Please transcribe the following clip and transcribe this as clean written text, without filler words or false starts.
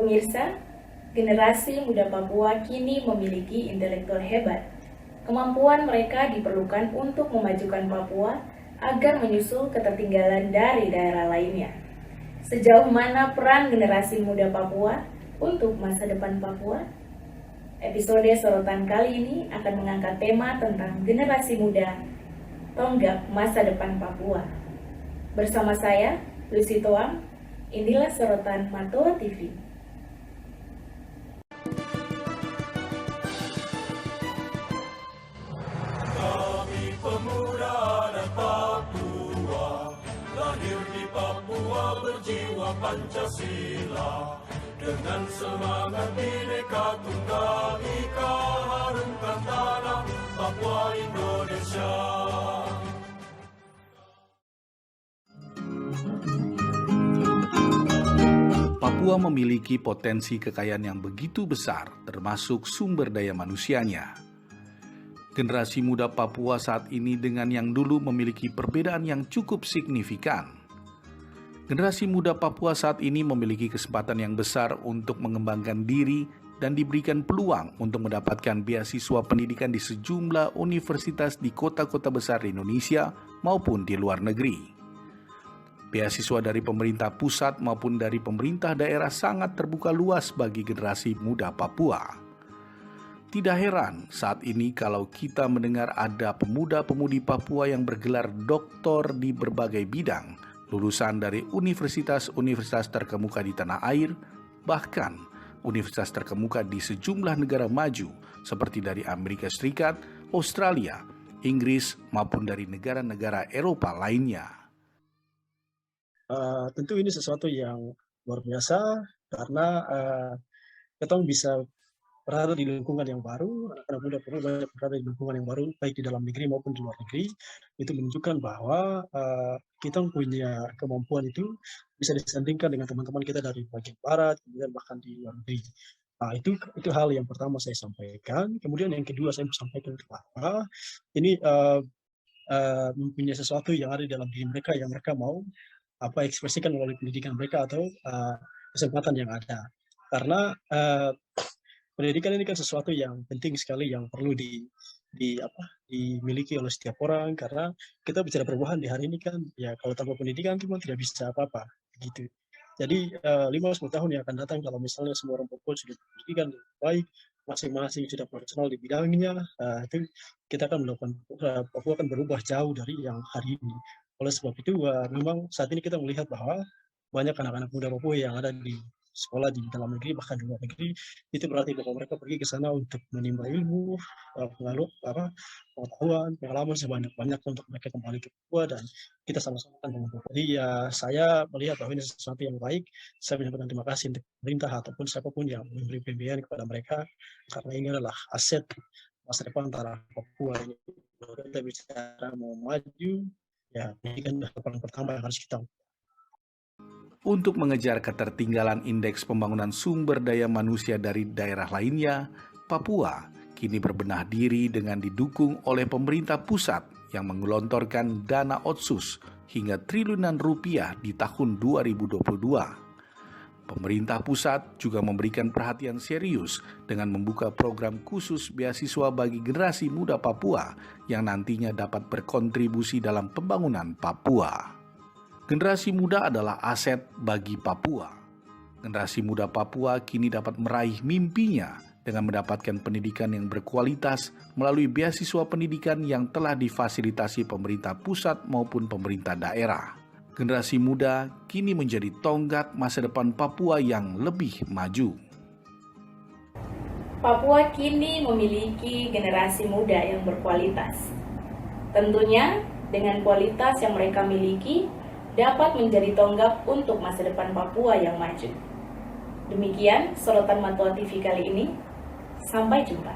Pemirsa, generasi muda Papua kini memiliki intelektual hebat. Kemampuan mereka diperlukan untuk memajukan Papua agar menyusul ketertinggalan dari daerah lainnya. Sejauh mana peran generasi muda Papua untuk masa depan Papua? Episode sorotan kali ini akan mengangkat tema tentang generasi muda, tonggak masa depan Papua. Bersama saya, Lucy Toang, inilah sorotan Matoa TV. Kami pemuda dan Papua, lahir di Papua berjiwa Pancasila. Dengan semangat Bhinneka Tunggal Ika, harumkan tanah Papua Indonesia. Papua memiliki potensi kekayaan yang begitu besar, termasuk sumber daya manusianya. Generasi muda Papua saat ini dengan yang dulu memiliki perbedaan yang cukup signifikan. Generasi muda Papua saat ini memiliki kesempatan yang besar untuk mengembangkan diri dan diberikan peluang untuk mendapatkan beasiswa pendidikan di sejumlah universitas di kota-kota besar di Indonesia maupun di luar negeri. Beasiswa dari pemerintah pusat maupun dari pemerintah daerah sangat terbuka luas bagi generasi muda Papua. Tidak heran saat ini kalau kita mendengar ada pemuda-pemudi Papua yang bergelar doktor di berbagai bidang, lulusan dari universitas-universitas terkemuka di tanah air, bahkan universitas terkemuka di sejumlah negara maju seperti dari Amerika Serikat, Australia, Inggris, maupun dari negara-negara Eropa lainnya. Tentu ini sesuatu yang luar biasa karena kita bisa berada di lingkungan yang baru, anak-anak muda perlu banyak berada di lingkungan yang baru, baik di dalam negeri maupun di luar negeri. Itu menunjukkan bahwa kita punya kemampuan itu bisa disandingkan dengan teman-teman kita dari bagian barat, kemudian bahkan di luar negeri. Nah, itu hal yang pertama saya sampaikan. Kemudian yang kedua saya sampaikan bahwa ini mempunyai sesuatu yang ada di dalam diri mereka yang mereka mau ekspresikan melalui pendidikan mereka atau kesempatan yang ada. Karena pendidikan ini kan sesuatu yang penting sekali yang perlu dimiliki oleh setiap orang, karena kita bicara perubahan di hari ini kan ya kalau tanpa pendidikan kita tidak bisa apa-apa gitu. Jadi 5-10 tahun yang akan datang kalau misalnya semua orang Papua sudah berpendidikan baik, masing-masing sudah profesional di bidangnya, itu kita akan melakukan Papua akan berubah jauh dari yang hari ini. Oleh sebab itu memang saat ini kita melihat bahwa banyak anak-anak muda Papua yang ada di sekolah di dalam negeri bahkan di luar negeri, itu berarti bahwa mereka pergi ke sana untuk menimba ilmu, pengetahuan, pengalaman sebanyak-banyak untuk mereka kembali ke Papua dan kita sama-sama akan membantu. Jadi saya melihat bahwa ini sesuatu yang baik. Saya menyampaikan terima kasih untuk pemerintah ataupun siapapun yang memberi pembiayaan kepada mereka, karena ini adalah aset masa depan antara Papua ini. Kalau kita bicara mau maju, ya ini kan harapan pertama yang harus kita. Untuk mengejar ketertinggalan indeks pembangunan sumber daya manusia dari daerah lainnya, Papua kini berbenah diri dengan didukung oleh pemerintah pusat yang menggelontorkan dana otsus hingga triliunan rupiah di tahun 2022. Pemerintah pusat juga memberikan perhatian serius dengan membuka program khusus beasiswa bagi generasi muda Papua yang nantinya dapat berkontribusi dalam pembangunan Papua. Generasi muda adalah aset bagi Papua. Generasi muda Papua kini dapat meraih mimpinya dengan mendapatkan pendidikan yang berkualitas melalui beasiswa pendidikan yang telah difasilitasi pemerintah pusat maupun pemerintah daerah. Generasi muda kini menjadi tonggak masa depan Papua yang lebih maju. Papua kini memiliki generasi muda yang berkualitas. Tentunya dengan kualitas yang mereka miliki, dapat menjadi tonggak untuk masa depan Papua yang maju. Demikian sorotan Matoa TV kali ini. Sampai jumpa.